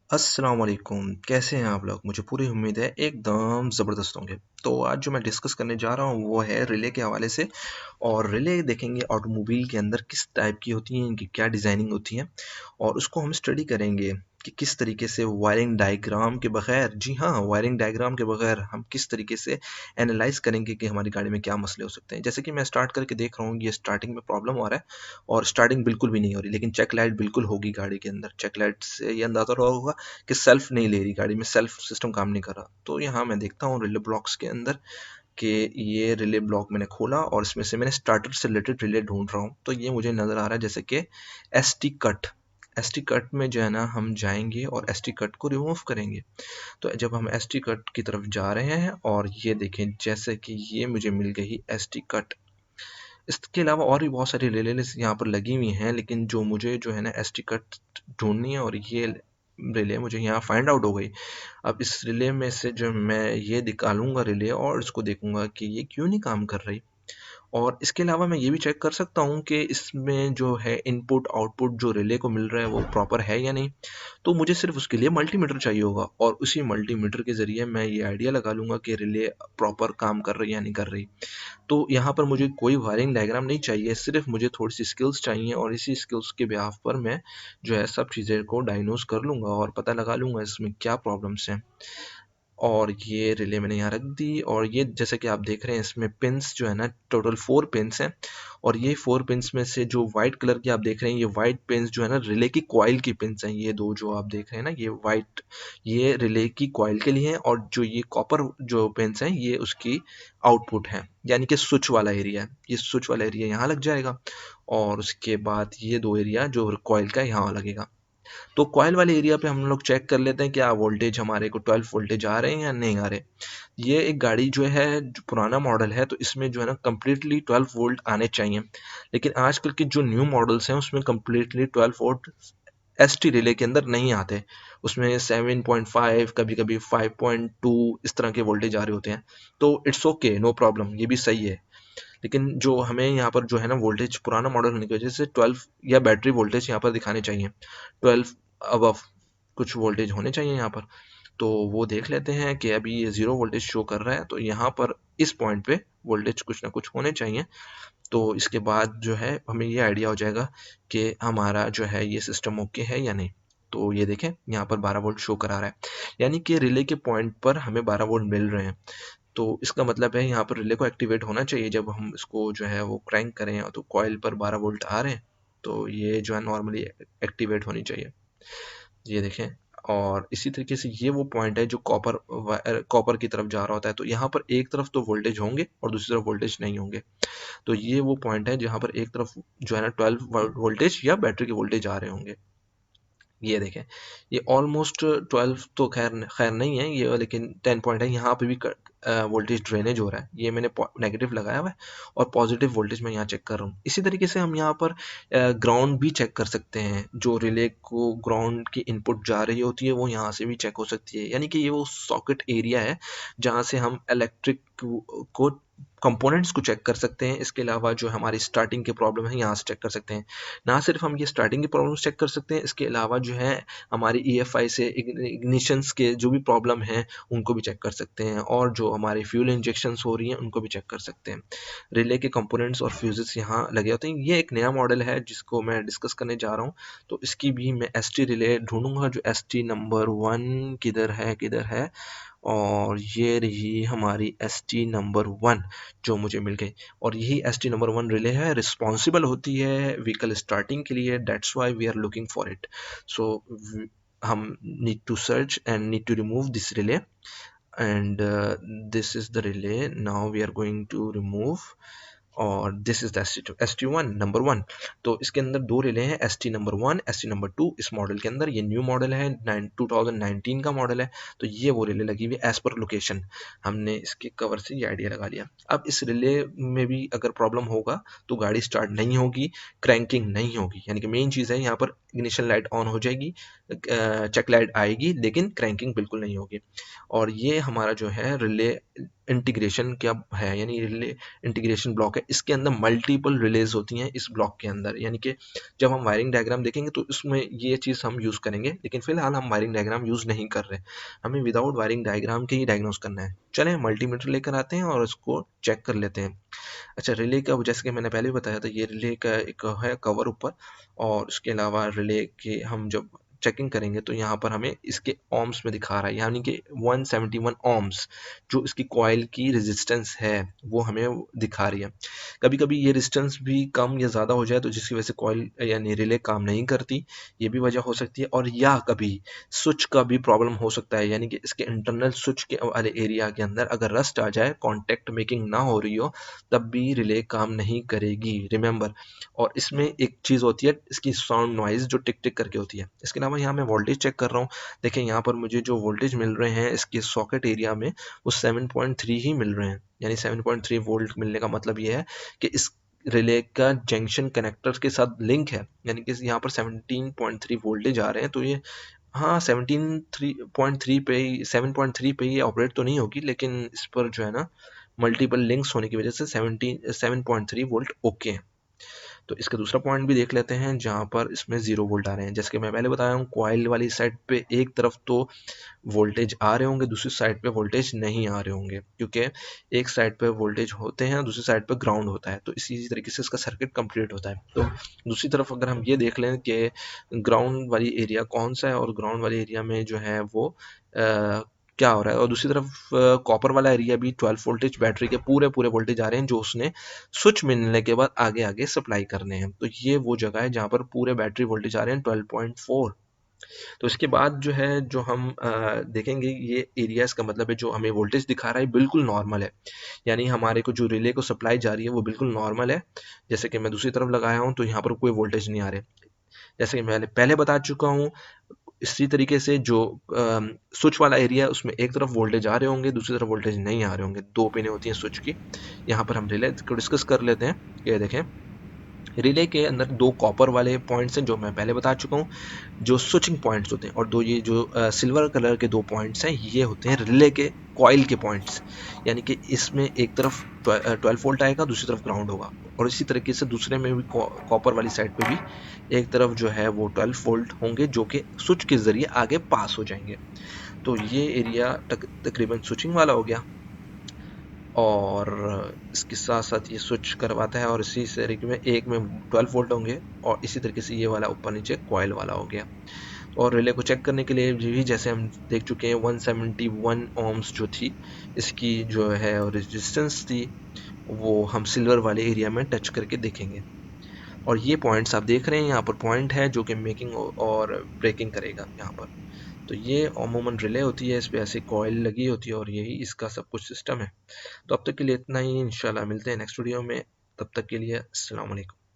अस्सलाम वालेकुम, कैसे हैं आप लोग? मुझे पूरी उम्मीद है एकदम ज़बरदस्त होंगे। तो आज जो मैं डिस्कस करने जा रहा हूँ वो है रिले के हवाले से। और रिले देखेंगे ऑटोमोबाइल के अंदर किस टाइप की होती हैं, इनकी क्या डिज़ाइनिंग होती है और उसको हम स्टडी करेंगे कि किस तरीके से वायरिंग डायग्राम के बगैर, जी हाँ, वायरिंग डायग्राम के बगैर हम किस तरीके से एनालाइज़ करेंगे कि हमारी गाड़ी में क्या मसले हो सकते हैं। जैसे कि मैं स्टार्ट करके देख रहा हूँ, ये स्टार्टिंग में प्रॉब्लम आ रहा है और स्टार्टिंग बिल्कुल भी नहीं हो रही, लेकिन चेक लाइट बिल्कुल होगी गाड़ी के अंदर। चेक लाइट से ये अंदाज़ा होगा कि सेल्फ नहीं ले रही गाड़ी में, सेल्फ सिस्टम काम नहीं कर रहा। तो यहाँ मैं देखता हूँ रिले ब्लॉक्स के अंदर कि ये रिले ब्लॉक मैंने खोला और इसमें से मैंने स्टार्टर से रिलेटेड रिले ढूंढ रहा हूँ। तो ये मुझे नज़र आ रहा है जैसे कि एस टी कट में जो है ना हम जाएंगे और एस टी कट को रिमूव करेंगे। तो जब हम एस टी कट की तरफ जा रहे हैं और ये देखें जैसे कि ये मुझे मिल गई एस टी कट। इसके अलावा और भी बहुत सारी रिले यहाँ पर लगी हुई हैं, लेकिन जो मुझे जो है ना एस टी कट ढूंढनी है और ये रिले मुझे यहाँ फाइंड आउट हो गई। अब इस रिले में से जो मैं ये निकालूंगा रिले और इसको देखूंगा कि ये क्यों नहीं काम कर रही। और इसके अलावा मैं ये भी चेक कर सकता हूँ कि इसमें जो है इनपुट आउटपुट जो रिले को मिल रहा है वो प्रॉपर है या नहीं। तो मुझे सिर्फ उसके लिए मल्टीमीटर चाहिए होगा और उसी मल्टीमीटर के ज़रिए मैं ये आइडिया लगा लूँगा कि रिले प्रॉपर काम कर रही है या नहीं कर रही। तो यहाँ पर मुझे कोई वायरिंग डायग्राम नहीं चाहिए, सिर्फ मुझे थोड़ी सी स्किल्स चाहिए और इसी स्किल्स के बिहाफ पर मैं जो है सब चीज़ें को डायग्नोज कर लूँगा और पता लगा लूँगा इसमें क्या प्रॉब्लम्स हैं। और ये रिले मैंने यहाँ रख दी और ये जैसे कि आप देख रहे हैं इसमें पिन्स जो है ना टोटल 4 पिन्स हैं। और ये 4 पिन्स में से जो वाइट कलर की आप देख रहे हैं, ये वाइट पिन्स जो है ना रिले की कॉइल की पिन्स हैं। ये दो जो आप देख रहे हैं ना, ये वाइट, ये रिले की कॉइल के लिए हैं और जो ये कॉपर जो पिन्स हैं ये उसकी आउटपुट हैं, यानी कि स्विच वाला एरिया है। ये स्विच वाला एरिया यहाँ लग जाएगा और उसके बाद ये दो एरिया जो कॉइल का यहाँ लगेगा। तो कॉइल वाले एरिया पे हम लोग चेक कर लेते हैं क्या वोल्टेज हमारे को 12 वोल्टेज आ रहे हैं या नहीं आ रहे। ये एक गाड़ी जो है जो पुराना मॉडल है तो इसमें जो है ना कम्प्लीटली 12 वोल्ट आने चाहिए, लेकिन आजकल के जो न्यू मॉडल्स हैं उसमें completely 12 volt S T relay के अंदर नहीं आते। उसमें 7.5, कभी कभी 5.2 इस तरह के वोल्टेज आ रहे होते हैं। तो इट्स ओके, नो प्रॉब्लम, ये भी सही है। लेकिन जो हमें यहाँ पर जो है ना वोल्टेज पुराना मॉडल होने की वजह से 12 या बैटरी वोल्टेज यहाँ पर दिखाने चाहिए, 12 अबव कुछ वोल्टेज होने चाहिए यहाँ पर। तो वो देख लेते हैं कि अभी ये 0 वोल्टेज शो कर रहा है, तो यहाँ पर इस पॉइंट पे वोल्टेज कुछ ना कुछ होने चाहिए। तो इसके बाद जो है हमें ये आइडिया हो जाएगा कि हमारा जो है ये सिस्टम ओके है या नहीं। तो ये देखें यहाँ पर 12 वोल्ट शो करा रहा है, यानी कि रिले के पॉइंट पर हमें 12 वोल्ट मिल रहे हैं। तो इसका मतलब है यहाँ पर रिले को एक्टिवेट होना चाहिए। जब हम इसको जो है वो क्रैंक करें तो कॉइल पर 12 वोल्ट आ रहे हैं, तो ये जो है नॉर्मली एक्टिवेट होनी चाहिए। ये देखें। और इसी तरीके से ये वो पॉइंट है जो कॉपर की तरफ जा रहा होता है, तो यहाँ पर एक तरफ तो वोल्टेज होंगे और दूसरी तरफ वोल्टेज नहीं होंगे। तो ये वो पॉइंट है जहाँ पर एक तरफ जो है ना 12 वोल्टेज या बैटरी के वोल्टेज आ रहे होंगे। ये देखें, ये ऑलमोस्ट 12 तो खैर खैर नहीं है ये, लेकिन 10 पॉइंट है। यहाँ पे भी वोल्टेज ड्रेनेज हो रहा है, ये मैंने नेगेटिव लगाया हुआ है और पॉजिटिव वोल्टेज मैं यहाँ चेक कर रहा हूँ। इसी तरीके से हम यहाँ पर ग्राउंड भी चेक कर सकते हैं। जो रिले को ग्राउंड की इनपुट जा रही होती है वो यहाँ से भी चेक हो सकती है, यानी कि ये वो सॉकेट एरिया है जहाँ से हम इलेक्ट्रिक को कंपोनेंट्स को चेक कर सकते हैं। इसके अलावा जो हमारी स्टार्टिंग की प्रॉब्लम है यहाँ से चेक कर सकते हैं। ना सिर्फ हम ये स्टार्टिंग की प्रॉब्लम्स चेक कर सकते हैं, इसके अलावा जो है हमारी ईएफआई से इग्निशंस के जो भी प्रॉब्लम हैं उनको भी चेक कर सकते हैं और जो हमारी फ्यूल इंजेक्शंस हो रही हैं उनको भी चेक कर सकते हैं। रिले के कंपोनेंट्स और फ्यूजेस यहाँ लगे होते हैं। ये एक नया मॉडल है जिसको मैं डिस्कस करने जा रहा हूँ, तो इसकी भी मैं एस टी रिले ढूंढूंगा। जो एस टी नंबर 1 किधर है, और ये रही हमारी एस टी नंबर 1 जो मुझे मिल गई। और यही एस टी नंबर 1 रिले है, रिस्पॉन्सिबल होती है व्हीकल स्टार्टिंग के लिए। That's why we are looking for it. So हम need to search and need to remove this relay and this is the relay. Now we are going to remove, और this is the ST2 ST1 number 1। तो इसके अंदर दो relay हैं, ST number 1, ST number 2। इस model के अंदर ये न्यू मॉडल है, 2019 का मॉडल है। तो ये वो रिले लगी हुई एज पर लोकेशन। हमने इसके कवर से ये आइडिया लगा लिया। अब इस रिले में भी अगर प्रॉब्लम होगा तो गाड़ी स्टार्ट नहीं होगी, क्रैंकिंग नहीं होगी। यानी कि मेन चीज़ है यहाँ पर इग्निशन लाइट ऑन हो जाएगी, चेक लाइट आएगी, लेकिन क्रैंकिंग बिल्कुल नहीं होगी। और ये हमारा जो है रिले इंटीग्रेशन क्या है, यानी रिले इंटीग्रेशन ब्लॉक है, इसके अंदर मल्टीपल रिलेज होती हैं इस ब्लॉक के अंदर, यानी कि जब हम वायरिंग डायग्राम देखेंगे तो इसमें ये चीज़ हम यूज़ करेंगे, लेकिन फिलहाल हम वायरिंग डायग्राम यूज़ नहीं कर रहे, हमें विदाउट वायरिंग डायग्राम के ही डायग्नोस करना है। चलें मल्टीमीटर लेकर आते हैं और इसको चेक कर लेते हैं। अच्छा, रिले का जैसे कि मैंने पहले भी बताया था, ये रिले का एक है कवर ऊपर, और उसके अलावा रिले के हम जब चेकिंग करेंगे तो यहाँ पर हमें इसके ohms में दिखा रहा है, यानी कि 171 ohms जो इसकी कॉइल की रेजिस्टेंस है वो हमें दिखा रही है। कभी कभी ये रेजिस्टेंस भी कम या ज़्यादा हो जाए तो जिसकी वजह से कॉइल यानी रिले काम नहीं करती, ये भी वजह हो सकती है। और या कभी स्विच का भी प्रॉब्लम हो सकता है, यानी कि इसके इंटरनल स्विच के वाले एरिया के अंदर अगर रस्ट आ जाए, कॉन्टैक्ट मेकिंग ना हो रही हो, तब भी रिले काम नहीं करेगी, रिमेंबर। और इसमें एक चीज़ होती है इसकी साउंड नॉइज़ जो टिक टिक करके होती है। इसके अलावा यहाँ मैं वोल्टेज चेक कर रहा हूँ, देखें यहाँ पर मुझे जो वोल्टेज मिल रहे हैं इसके सॉकेट एरिया में वो 7.3 ही मिल रहे हैं, यानी 7.3 वोल्ट मिलने का मतलब ये है कि इस रिले का जंक्शन कनेक्टर के साथ लिंक है, यानी कि यहाँ पर 17.3 वोल्टेज आ रहे हैं। तो ये हाँ 17.3 पे ही 7.3 पे ही ऑपरेट तो नहीं होगी, लेकिन इस पर जो है ना मल्टीपल लिंक्स होने की वजह से 7.3 वोल्ट ओके हैं। तो इसका दूसरा पॉइंट भी देख लेते हैं जहाँ पर इसमें 0 वोल्ट आ रहे हैं। जैसे कि मैं पहले बताया हूँ, कॉइल वाली साइड पे एक तरफ तो वोल्टेज आ रहे होंगे, दूसरी साइड पे वोल्टेज नहीं आ रहे होंगे, क्योंकि एक साइड पे वोल्टेज होते हैं, दूसरी साइड पे ग्राउंड होता है, तो इसी तरीके से इसका सर्किट कंप्लीट होता है। तो दूसरी तरफ अगर हम ये देख लें कि ग्राउंड वाली एरिया कौन सा है, और ग्राउंड वाले एरिया में जो है वो क्या हो रहा है, और दूसरी तरफ कॉपर वाला एरिया भी 12 वोल्टेज बैटरी के पूरे पूरे वोल्टेज आ रहे हैं जो उसने स्विच मिलने के बाद आगे आगे सप्लाई करने हैं। तो ये वो जगह है जहाँ पर पूरे बैटरी वोल्टेज आ रहे हैं 12.4। तो इसके बाद जो है जो हम देखेंगे, ये एरियाज का मतलब है जो हमें वोल्टेज दिखा रहा है बिल्कुल नॉर्मल है, यानी हमारे को जो रिले को सप्लाई जा रही है वो बिल्कुल नॉर्मल है। जैसे कि मैं दूसरी तरफ लगाया हूँ तो यहाँ पर कोई वोल्टेज नहीं आ रहे। जैसे कि मैंने पहले बता चुका हूँ, इसी तरीके से जो स्विच वाला एरिया है उसमें एक तरफ वोल्टेज आ रहे होंगे, दूसरी तरफ वोल्टेज नहीं आ रहे होंगे, दो पिनें होती हैं स्विच की। यहाँ पर हम रिले को डिस्कस कर लेते हैं। ये देखें, रिले के अंदर दो कॉपर वाले पॉइंट्स हैं जो मैं पहले बता चुका हूँ, जो स्विचिंग पॉइंट्स होते हैं, और दो ये जो सिल्वर कलर के दो पॉइंट्स हैं ये होते हैं रिले के कॉइल के पॉइंट्स, यानी कि इसमें एक तरफ 12 वोल्ट आएगा, दूसरी तरफ ग्राउंड होगा, और इसी तरीके से दूसरे में भी कॉपर वाली साइड पे भी एक तरफ जो है वो 12 वोल्ट होंगे जो कि स्विच के ज़रिए आगे पास हो जाएंगे। तो ये एरिया तकरीबन स्विचिंग वाला हो गया, और इसके साथ साथ ये स्विच करवाता है, और इसी तरीके में एक में 12 वोल्ट होंगे, और इसी तरीके से ये वाला ऊपर नीचे कॉइल वाला हो गया। और रिले को चेक करने के लिए भी जैसे हम देख चुके हैं 171 ohms जो थी इसकी जो है और रेजिस्टेंस थी, वो हम सिल्वर वाले एरिया में टच करके देखेंगे। और ये पॉइंट्स आप देख रहे हैं, यहाँ पर पॉइंट है जो कि मेकिंग और ब्रेकिंग करेगा यहाँ पर। तो ये अमूमन रिले होती है, इस पे ऐसी कॉइल लगी होती है, और यही इसका सब कुछ सिस्टम है। तो अब तक के लिए इतना ही, इंशाल्लाह मिलते हैं नेक्स्ट वीडियो में, तब तक के लिए अस्सलाम वालेकुम।